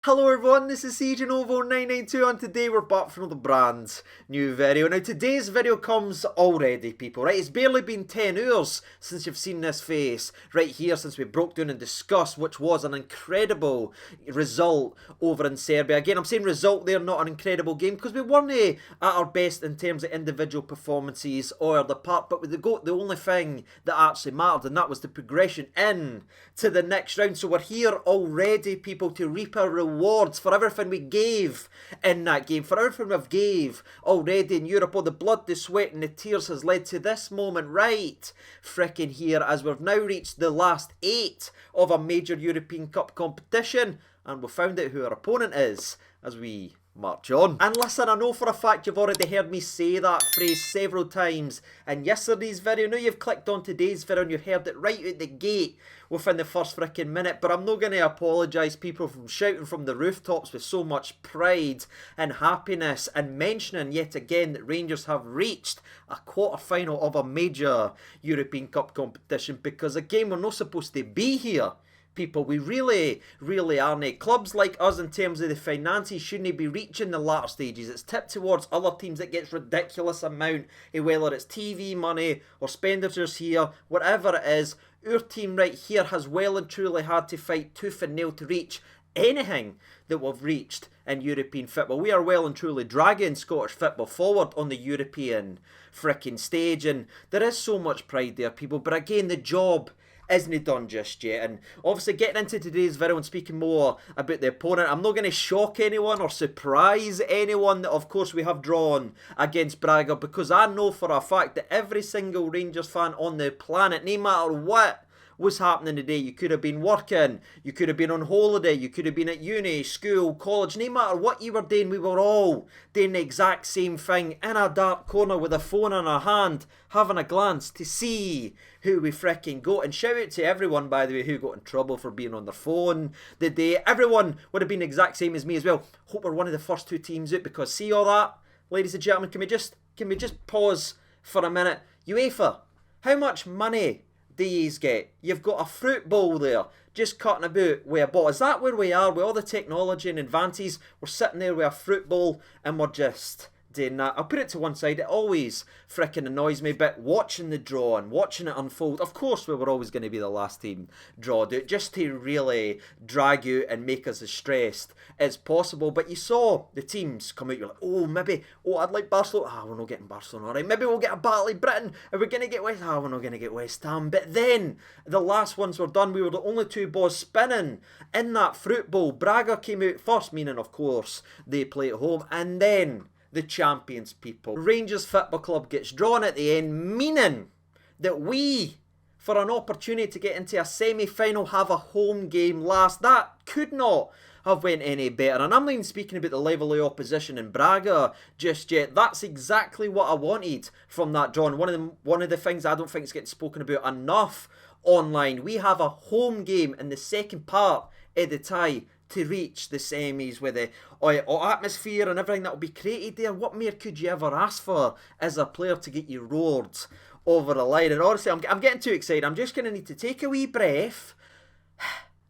Hello everyone, this is CJNovo992 and today we're back for another brand new video. Now today's video comes already, people, right? It's barely been 10 hours since you've seen this face right here, since we broke down and discussed which was an incredible result over in Serbia. Again, I'm saying result there, not an incredible game, because we weren't at our best in terms of individual performances or the part, but with the only thing that actually mattered, and that was the progression in to the next round. So we're here already, people, to reap our rewards for everything we gave in that game, for everything we've gave already in Europe. All the blood, the sweat and the tears has led to this moment right frickin' here, as we've now reached the last 8 of a major European Cup competition, and we've found out who our opponent is as we march on. And listen, I know for a fact you've already heard me say that phrase several times in yesterday's video. Now you've clicked on today's video and you've heard it right out the gate within the first freaking minute, but I'm not going to apologise, people, from shouting from the rooftops with so much pride and happiness and mentioning yet again that Rangers have reached a quarter-final of a major European Cup competition, because again, we're not supposed to be here. People, we really aren't. Clubs like us, in terms of the finances, shouldn't be reaching the latter stages. It's tipped towards other teams that gets ridiculous amount of, whether it's TV money or expenditures here, whatever it is. Our team right here has well and truly had to fight tooth and nail to reach anything that we've reached in European football. We are well and truly dragging Scottish football forward on the European fricking stage, and there is so much pride there, people. But again, the job isn't done just yet. And obviously, getting into today's video and speaking more about the opponent, I'm not going to shock anyone or surprise anyone that of course we have drawn against Braga, because I know for a fact that every single Rangers fan on the planet, no matter what was happening today, you could have been working, you could have been on holiday, you could have been at uni, school, college, no matter what you were doing, we were all doing the exact same thing in a dark corner with a phone in our hand, having a glance to see who we fricking got. And shout out to everyone, by the way, who got in trouble for being on their phone the day. Everyone would have been the exact same as me as well. Hope we're one of the first 2 teams out, because see all that, ladies and gentlemen, can we just pause for a minute? UEFA, how much money do yous get? You've got a fruit bowl there, just cutting about with a ball. Is that where we are with all the technology and advances? We're sitting there with a fruit bowl and we're just doing that. I'll put it to one side. It always fricking annoys me, but watching the draw and watching it unfold, of course we were always going to be the last team drawed out, just to really drag you and make us as stressed as possible. But you saw the teams come out, you're like, oh, maybe, oh, I'd like Barcelona. Ah, we're not getting Barcelona, alright. Maybe we'll get a battle of Britain. Are we going to get West? Ah, we're not going to get West Ham. But then the last ones were done. We were the only 2 balls spinning in that fruit bowl. Braga came out first, meaning of course they play at home, and then the champions, people, Rangers Football Club, gets drawn at the end, meaning that we, for an opportunity to get into a semi-final, have a home game last. That could not have went any better. And I'm not even speaking about the level of opposition in Braga just yet. That's exactly what I wanted from that draw. And one of the things I don't think is getting spoken about enough online, we have a home game in the second part of the tie to reach the semis with the atmosphere and everything that will be created there. What more could you ever ask for as a player to get you roared over the line? And honestly, I'm getting too excited. I'm just going to need to take a wee breath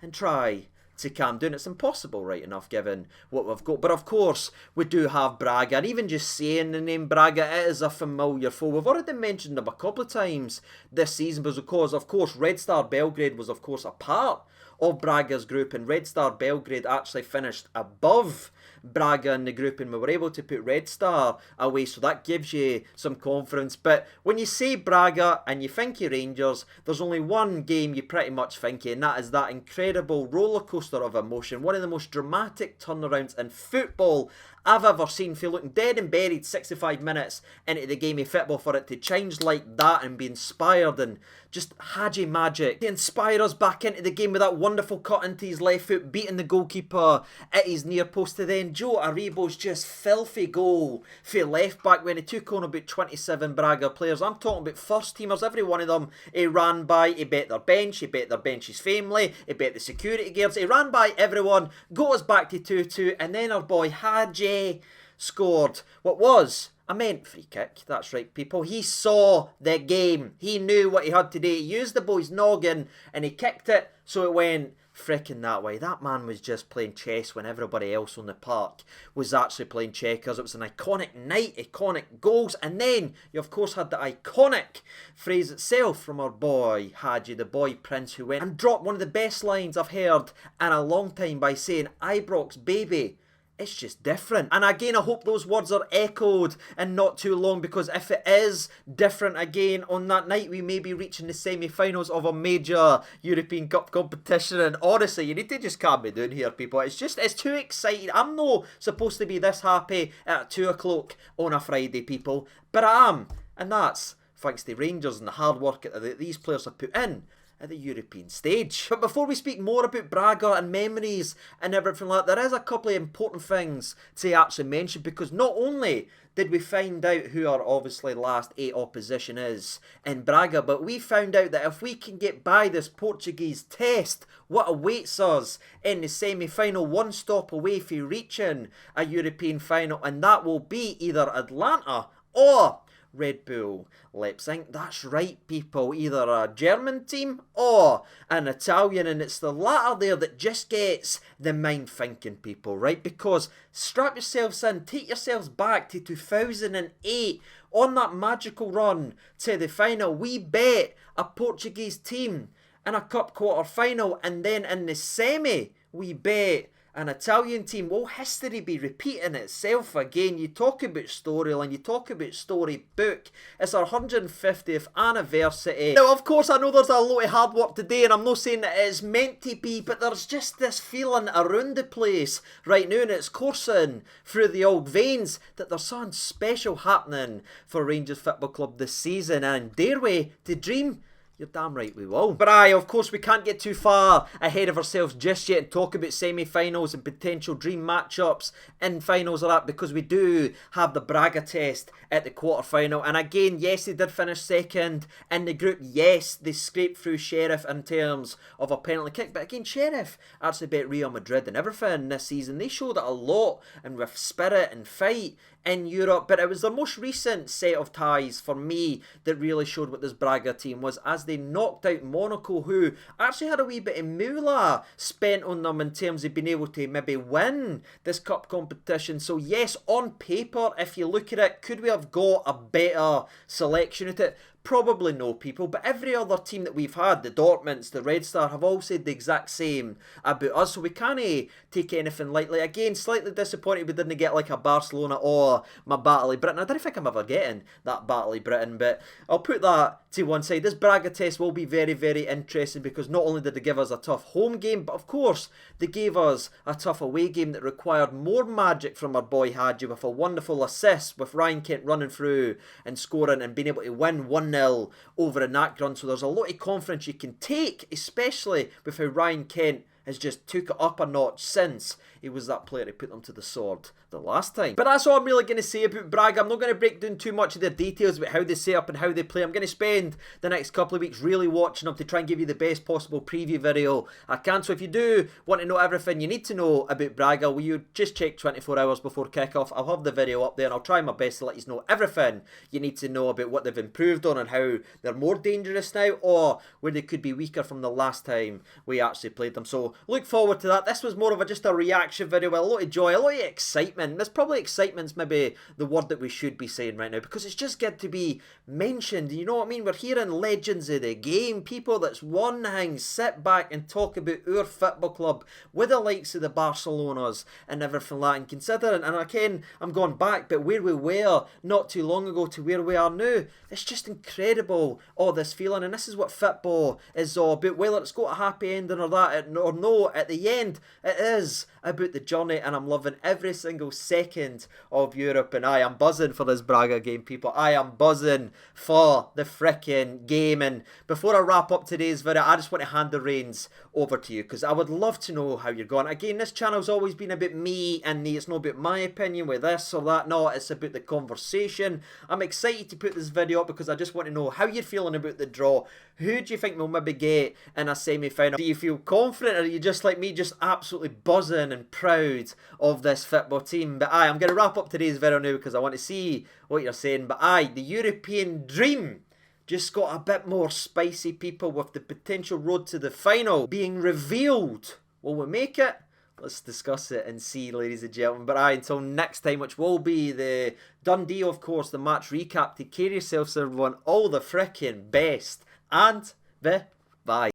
and try to calm down. It's impossible, right enough, given what we've got. But of course, we do have Braga. And even just saying the name Braga, it is a familiar foe. We've already mentioned them a couple of times this season, because of course, Red Star Belgrade was of course a part of Braga's group, and Red Star Belgrade actually finished above Braga in the group, and we were able to put Red Star away, so that gives you some confidence. But when you say Braga and you think of Rangers, there's only one game you pretty much think of, and that is that incredible roller coaster of emotion, one of the most dramatic turnarounds in football I've ever seen. For looking dead and buried 65 minutes into the game of football, for it to change like that and be inspired and just Hadji magic to inspire us back into the game with that wonderful cut into his left foot, beating the goalkeeper at his near post, to then Joe Aribo's just filthy goal for left back when he took on about 27 Braga players. I'm talking about first teamers, every one of them. He ran by, he bet their bench, he bet their bench's family, he bet the security guards, he ran by everyone, got us back to 2-2, and then our boy Hadji scored what was a meant free kick. That's right, people. He saw the game. He knew what he had to do. He used the boy's noggin and he kicked it so it went fricking that way. That man was just playing chess when everybody else on the park was actually playing checkers. It was an iconic night, iconic goals, and then you of course had the iconic phrase itself from our boy Hadji, the boy Prince, who went and dropped one of the best lines I've heard in a long time by saying, "Ibrox baby, it's just different." And again, I hope those words are echoed in not too long, because if it is different again on that night, we may be reaching the semi-finals of a major European Cup competition. And honestly, you need to just calm me down here, people. It's too exciting. I'm not supposed to be this happy at 2 o'clock on a Friday, people, but I am. And that's thanks to Rangers and the hard work that these players have put in at the European stage. But before we speak more about Braga and memories and everything like that, there is a couple of important things to actually mention, because not only did we find out who our obviously last 8 opposition is in Braga, but we found out that if we can get by this Portuguese test, what awaits us in the semi-final, one stop away from reaching a European final, and that will be either Atlanta or Red Bull Lepzig. That's right, people. Either a German team or an Italian, and it's the latter there that just gets the mind thinking, people, right? Because strap yourselves in, take yourselves back to 2008 on that magical run to the final. We bet a Portuguese team in a cup quarter final, and then in the semi we bet an Italian team. Will history be repeating itself again? You talk about storyline, you talk about storybook. It's our 150th anniversary. Now, of course, I know there's a lot of hard work today, and I'm not saying that it's meant to be, but there's just this feeling around the place right now, and it's coursing through the old veins that there's something special happening for Rangers Football Club this season, and dare we to dream? You're damn right we will. But aye, of course, we can't get too far ahead of ourselves just yet and talk about semi-finals and potential dream matchups in finals of that, because we do have the Braga test at the quarter-final. And again, yes, they did finish second in the group. Yes, they scraped through Sheriff in terms of a penalty kick. But again, Sheriff actually beat Real Madrid and everything this season. They showed it a lot, and with spirit and fight in Europe. But it was the most recent set of ties for me that really showed what this Braga team was, as they knocked out Monaco, who actually had a wee bit of moolah spent on them in terms of being able to maybe win this cup competition. So yes, on paper, if you look at it, could we have got a better selection at it? Probably no, people, but every other team that we've had, the Dortmunds, the Red Star, have all said the exact same about us, so we can't take anything lightly. Again, slightly disappointed we didn't get like a Barcelona or my Battle of Britain. I don't think I'm ever getting that Battle of Britain, but I'll put that to one side. This Braga test will be very, very interesting, because not only did they give us a tough home game, but of course they gave us a tough away game that required more magic from our boy Hadji, with a wonderful assist with Ryan Kent running through and scoring and being able to win 1-0 over in that run. So there's a lot of confidence you can take, especially with how Ryan Kent has just took it up a notch since he was that player who put them to the sword the last time. But that's all I'm really going to say about Braga. I'm not going to break down too much of the details about how they set up and how they play. I'm going to spend the next couple of weeks really watching them to try and give you the best possible preview video I can. So if you do want to know everything you need to know about Braga, will you just check 24 hours before kickoff? I'll have the video up there, and I'll try my best to let you know everything you need to know about what they've improved on and how they're more dangerous now, or where they could be weaker from the last time we actually played them. So look forward to that. This was more of just a reaction video with a lot of joy, a lot of excitement. There's probably excitement's maybe the word that we should be saying right now, because it's just good to be mentioned. You know what I mean? We're hearing legends of the game, people that's one thing sit back and talk about our football club with the likes of the Barcelonas and everything like that, and considering, and again, I'm going back, but where we were not too long ago to where we are now, it's just incredible, all this feeling. And this is what football is all about. Whether it's got a happy ending or that, or no, at the end, it is about the journey, and I'm loving every single second of Europe. And I am buzzing for this Braga game, people. I am buzzing for the frickin' game. And before I wrap up today's video, I just want to hand the reins over to you, because I would love to know how you're going. Again, this channel's always been about me and me. It's not about my opinion with this or that. No, it's about the conversation. I'm excited to put this video up because I just want to know how you're feeling about the draw. Who do you think we'll maybe get in a semi-final? Do you feel confident, or are you just like me, just absolutely buzzing and proud of this football team? But I'm going to wrap up today's video now because I want to see what you're saying. But the European dream just got a bit more spicy, people, with the potential road to the final being revealed. Will we make it? Let's discuss it and see, ladies and gentlemen. But until next time, which will be the Dundee, of course, the match recap. Take care of yourselves, everyone. All the frickin' best. And bye.